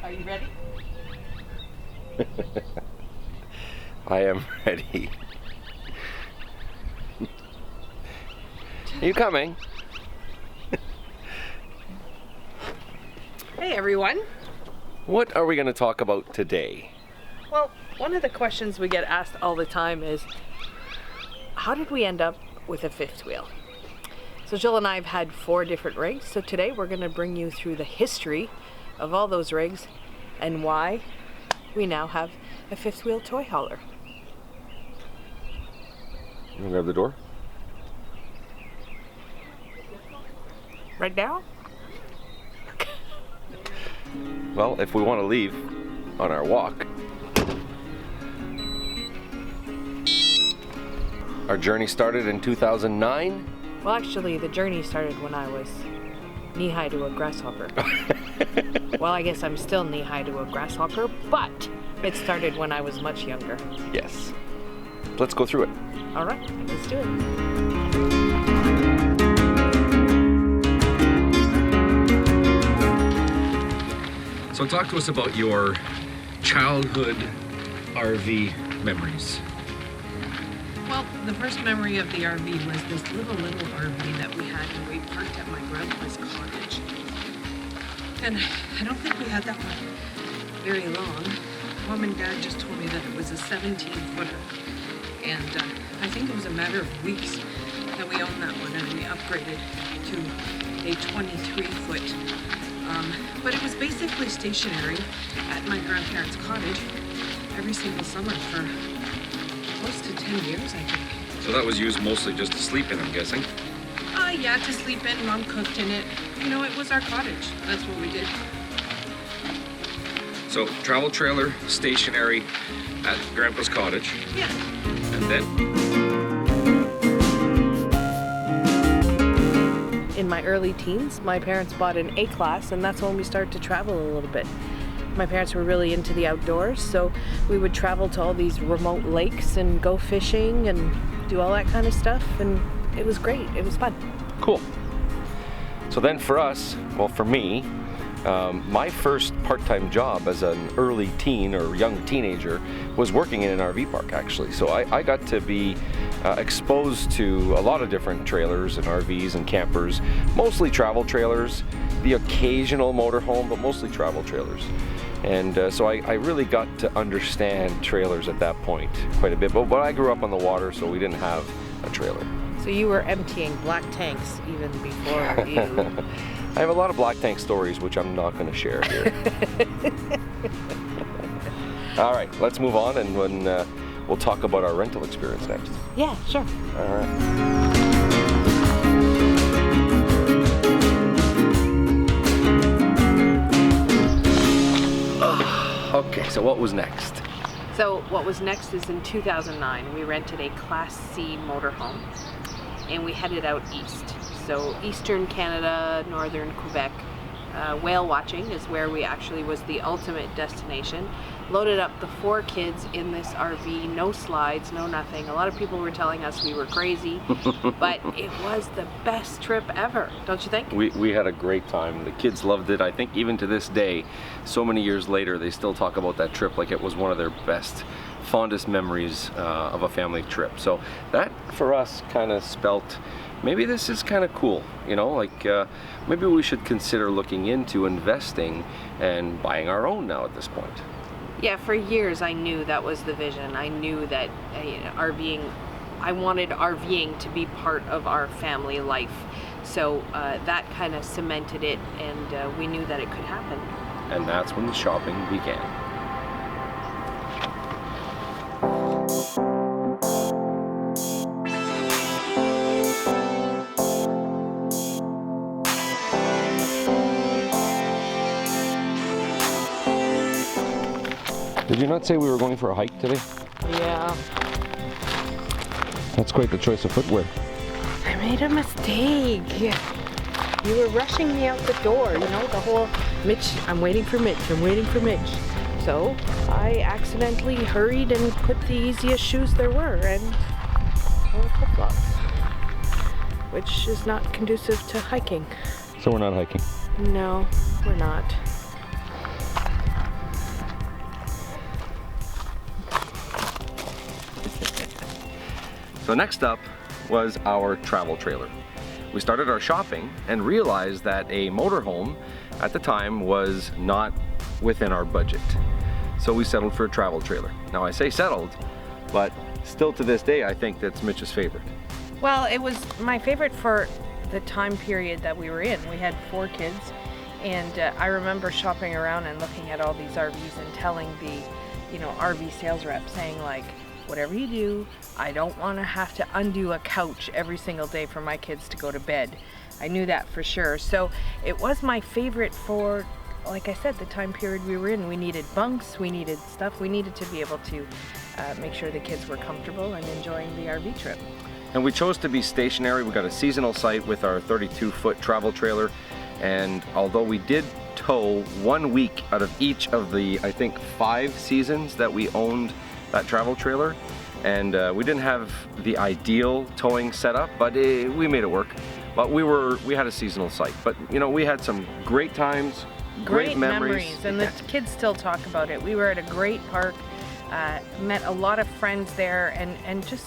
Are you ready? I am ready. Are you coming? Hey everyone. What are we going to talk about today? Well, one of the questions we get asked all the time is, how did we end up with a fifth wheel? So Jill and I have had 4 different rigs, so today we're going to bring you through the history of all those rigs and why we now have a fifth wheel toy hauler. You want to grab the door? Right now? Well, if we want to leave on our walk. Our journey started in 2009. Well, actually, the journey started when I was knee-high to a grasshopper. Well, I guess I'm still knee-high to a grasshopper, but it started when I was much younger. Yes. Let's go through it. All right, let's do it. So talk to us about your childhood RV memories. Well, the first memory of the RV was this little RV that we had and we parked at my grandpa's cottage. And I don't think we had that one very long. Mom and Dad just told me that it was a 17-footer. And I think it was a matter of weeks that we owned that one and we upgraded to a 23-foot. But it was basically stationary at my grandparents' cottage every single summer for close to 10 years, I think. So that was used mostly just to sleep in, I'm guessing? Yeah, to sleep in. Mom cooked in it. You know, it was our cottage. That's what we did. So travel trailer, stationary at Grandpa's cottage. Yeah. And then? In my early teens, my parents bought an A-Class, and that's when we started to travel a little bit. My parents were really into the outdoors, so we would travel to all these remote lakes and go fishing and do all that kind of stuff, and it was great. It was fun. Cool. So then for us, well, for me, my first part-time job as an early teen or young teenager was working in an RV park, actually. So I got to be exposed to a lot of different trailers and RVs and campers, mostly travel trailers, the occasional motorhome, but mostly travel trailers. And so I really got to understand trailers at that point quite a bit. But I grew up on the water, so we didn't have a trailer. So you were emptying black tanks even before you... I have a lot of black tank stories, which I'm not going to share here. All right, let's move on, and when we'll talk about our rental experience next. Yeah, sure. All right. Okay, so what was next? So what was next is in 2009, we rented a Class C motorhome and we headed out east. So Eastern Canada, Northern Quebec. Whale watching is where we actually was the ultimate destination. Loaded up the 4 kids in this RV, no slides, no nothing. A lot of people were telling us we were crazy, but it was the best trip ever, don't you think? We had a great time. The kids loved it. I think even to this day, so many years later, they still talk about that trip like it was one of their best, fondest memories of a family trip. So that, for us, kind of spelt, maybe this is kind of cool, you know, like maybe we should consider looking into investing and buying our own now at this point. Yeah, for years I knew that was the vision. I knew that I wanted RVing to be part of our family life. So that kind of cemented it, and we knew that it could happen. And that's when the shopping began. Did you not say we were going for a hike today? Yeah. That's quite the choice of footwear. I made a mistake. You were rushing me out the door, you know, the whole Mitch, I'm waiting for Mitch, I'm waiting for Mitch. So I accidentally hurried and put the easiest shoes there were and wore flip-flops, which is not conducive to hiking. So we're not hiking? No, we're not. So next up was our travel trailer. We started our shopping and realized that a motorhome at the time was not within our budget. So we settled for a travel trailer. Now I say settled, but still to this day I think that's Mitch's favorite. Well, it was my favorite for the time period that we were in. We had 4 kids, and I remember shopping around and looking at all these RVs and telling the, RV sales rep, saying like, whatever you do, I don't want to have to undo a couch every single day for my kids to go to bed. I knew that for sure. So it was my favorite for, like I said, the time period we were in. We needed bunks, we needed stuff, we needed to be able to make sure the kids were comfortable and enjoying the RV trip. And we chose to be stationary. We got a seasonal site with our 32-foot travel trailer. And although we did tow 1 week out of each of the, I think, 5 seasons that we owned that travel trailer, and we didn't have the ideal towing setup, but we made it work. But we had a seasonal site. But we had some great times, great memories, and the kids still talk about it. We were at a great park, met a lot of friends there, and just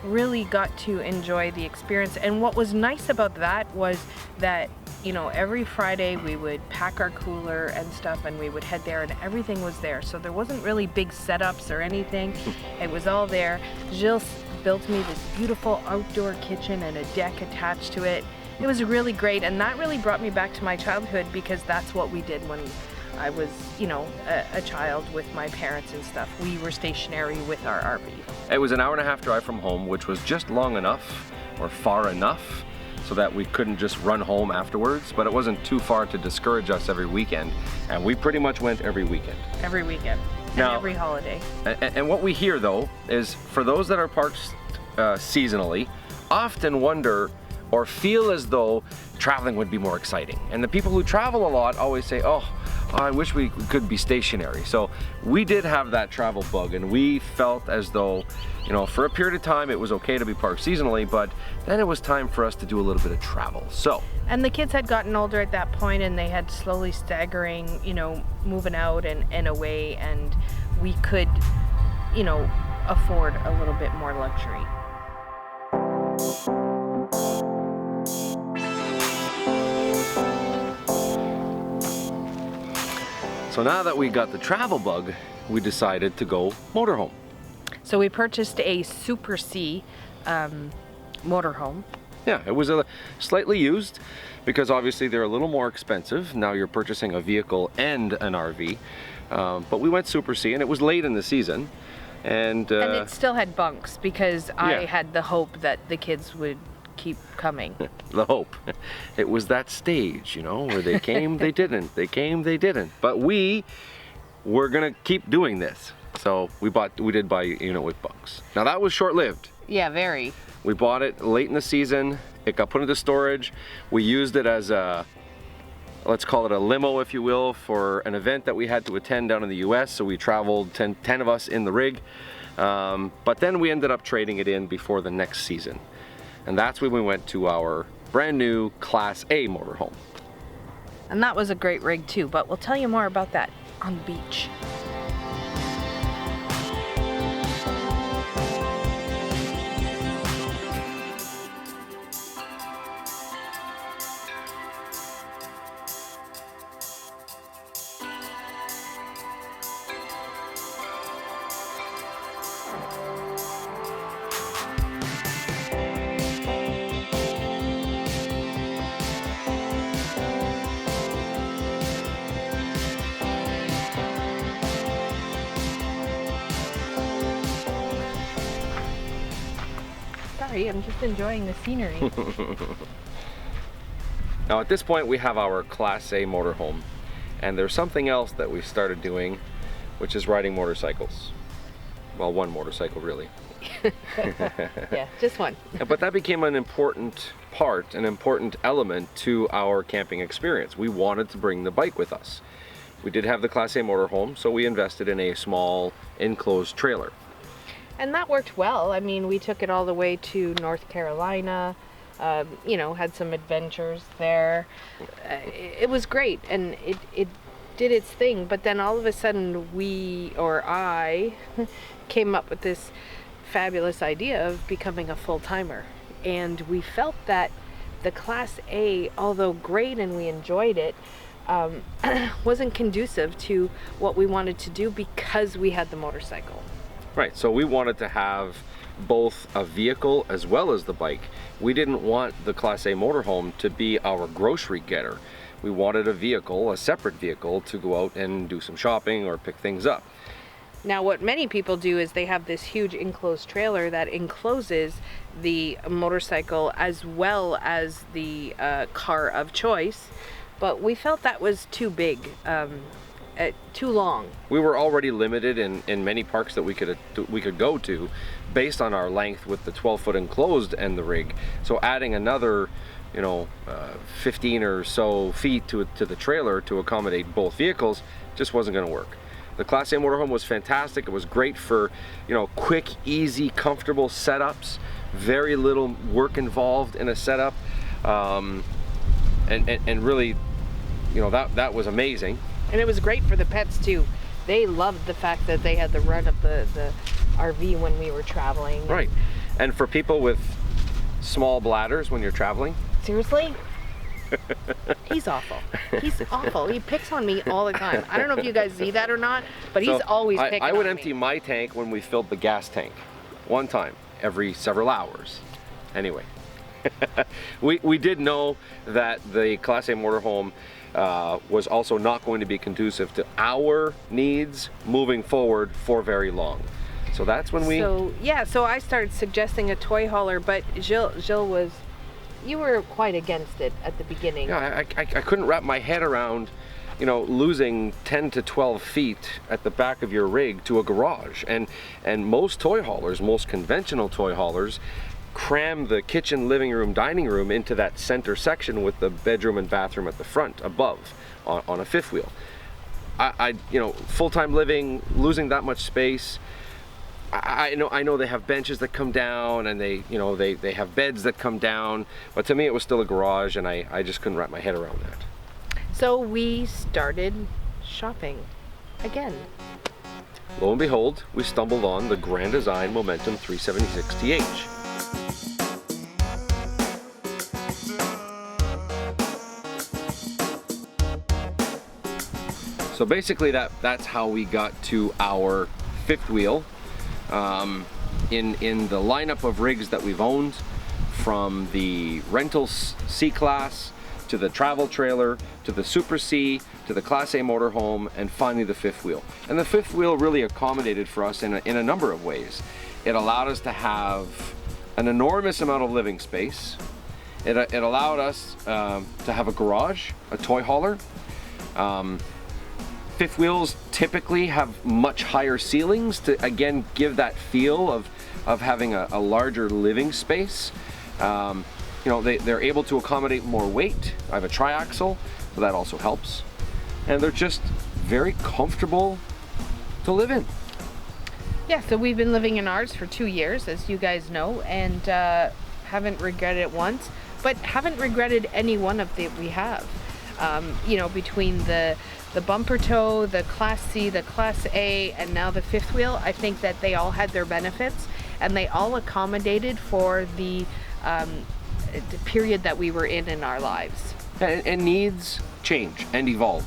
really got to enjoy the experience. And what was nice about that was that every Friday we would pack our cooler and stuff, and we would head there, and everything was there. So there wasn't really big setups or anything. It was all there. Gilles built me this beautiful outdoor kitchen and a deck attached to it. It was really great, and that really brought me back to my childhood, because that's what we did when I was, a child with my parents and stuff. We were stationary with our RV. It was an 1.5-hour drive from home, which was just long enough or far enough so that we couldn't just run home afterwards, but it wasn't too far to discourage us every weekend. And we pretty much went every weekend. Every weekend. Now, and every holiday. And what we hear though is, for those that are parked seasonally, often wonder or feel as though traveling would be more exciting. And the people who travel a lot always say, oh, I wish we could be stationary. So we did have that travel bug, and we felt as though, for a period of time it was okay to be parked seasonally, but then it was time for us to do a little bit of travel. So. And the kids had gotten older at that point, and they had slowly staggering, moving out and away, and we could, afford a little bit more luxury. So now that we got the travel bug, we decided to go motorhome. So we purchased a Super C motorhome. Yeah, it was slightly used, because obviously they're a little more expensive. Now you're purchasing a vehicle and an RV. But we went Super C, and it was late in the season. And it still had bunks, because I had the hope that the kids would keep coming. The hope. It was that stage, where they came, they didn't. They came, they didn't. But we were gonna keep doing this. So we did buy a unit with bunks. Now that was short-lived. Yeah, very. We bought it late in the season. It got put into storage. We used it as a, let's call it a limo, if you will, for an event that we had to attend down in the US. So we traveled 10 of us in the rig. But then we ended up trading it in before the next season. And that's when we went to our brand new Class A motorhome. And that was a great rig too, but we'll tell you more about that on the beach. I'm just enjoying the scenery. Now at this point we have our Class A motorhome, and there's something else that we started doing, which is riding motorcycles. Well, one motorcycle really. Yeah, just one. But that became an important part, an important element to our camping experience. We wanted to bring the bike with us. We did have the Class A motorhome, so we invested in a small enclosed trailer. And that worked well. I mean, we took it all the way to North Carolina, had some adventures there. It was great, and it did its thing. But then all of a sudden I came up with this fabulous idea of becoming a full-timer. And we felt that the Class A, although great and we enjoyed it, wasn't conducive to what we wanted to do because we had the motorcycle. Right, so we wanted to have both a vehicle as well as the bike. We didn't want the Class A motorhome to be our grocery getter. We wanted a vehicle, a separate vehicle, to go out and do some shopping or pick things up. Now what many people do is they have this huge enclosed trailer that encloses the motorcycle as well as the car of choice, but we felt that was too big, too long. We were already limited in many parks that we could go to based on our length with the 12-foot enclosed and the rig. So adding another 15 or so feet to the trailer to accommodate both vehicles just wasn't going to work. The Class A motorhome was fantastic. It was great for, quick, easy, comfortable setups. Very little work involved in a setup, and really, that was amazing. And it was great for the pets too. They loved the fact that they had the run of the RV when we were traveling. Right, and for people with small bladders when you're traveling. Seriously? He's awful. He's awful. He picks on me all the time. I don't know if you guys see that or not, but he's always picking on me. I would empty my tank when we filled the gas tank. One time, every several hours. Anyway, we did know that the Class A motorhome was also not going to be conducive to our needs moving forward for very long. So that's when we... So I started suggesting a toy hauler, but Jill was... You were quite against it at the beginning. Yeah, I couldn't wrap my head around, losing 10 to 12 feet at the back of your rig to a garage. And most toy haulers, most conventional toy haulers, cram the kitchen, living room, dining room into that center section with the bedroom and bathroom at the front, above, on a fifth wheel. Full-time living, losing that much space. I know they have benches that come down, and they have beds that come down, but to me it was still a garage, and I just couldn't wrap my head around that. So we started shopping again. Lo and behold, we stumbled on the Grand Design Momentum 376TH. So basically that's how we got to our fifth wheel. In the lineup of rigs that we've owned, from the rental C-Class to the travel trailer to the Super C to the Class A motorhome, and finally the fifth wheel. And the fifth wheel really accommodated for us in a number of ways. It allowed us to have an enormous amount of living space. It allowed us to have a garage, a toy hauler. Fifth wheels typically have much higher ceilings to, again, give that feel of having a larger living space. They're able to accommodate more weight. I have a triaxle, so that also helps. And they're just very comfortable to live in. Yeah, so we've been living in ours for 2 years, as you guys know, and haven't regretted it once, but haven't regretted any one of that we have. Between the bumper tow, the Class C, the Class A, and now the fifth wheel, I think that they all had their benefits, and they all accommodated for the period that we were in our lives. And needs change and evolve.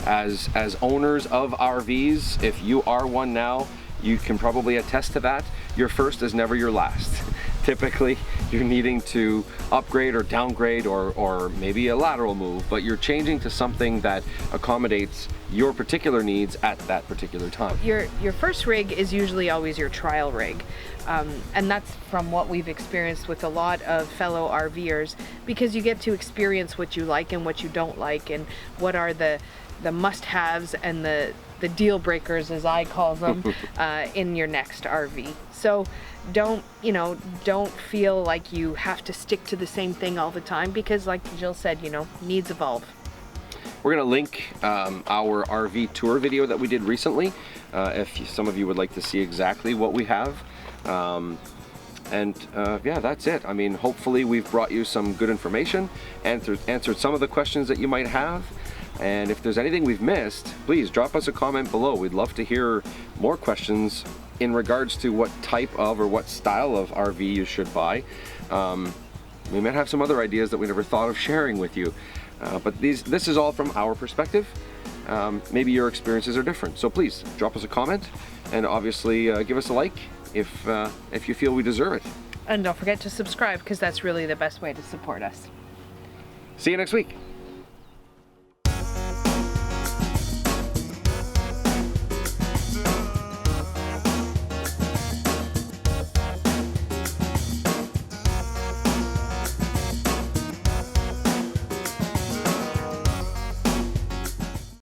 As owners of RVs, if you are one now, you can probably attest to that. Your first is never your last. Typically, you're needing to upgrade or downgrade or maybe a lateral move, but you're changing to something that accommodates your particular needs at that particular time. Your first rig is usually always your trial rig. And that's from what we've experienced with a lot of fellow RVers, because you get to experience what you like and what you don't like, and what are the must-haves and the deal breakers, as I call them, in your next RV. So don't feel like you have to stick to the same thing all the time, because like Jill said, needs evolve. We're going to link our RV tour video that we did recently, if some of you would like to see exactly what we have. Yeah, that's it. I mean, hopefully we've brought you some good information, answered some of the questions that you might have. And if there's anything we've missed, please drop us a comment below. We'd love to hear more questions in regards to what type of or what style of RV you should buy. We might have some other ideas that we never thought of sharing with you. But this is all from our perspective. Maybe your experiences are different. So please drop us a comment, and obviously give us a like if you feel we deserve it. And don't forget to subscribe, because that's really the best way to support us. See you next week.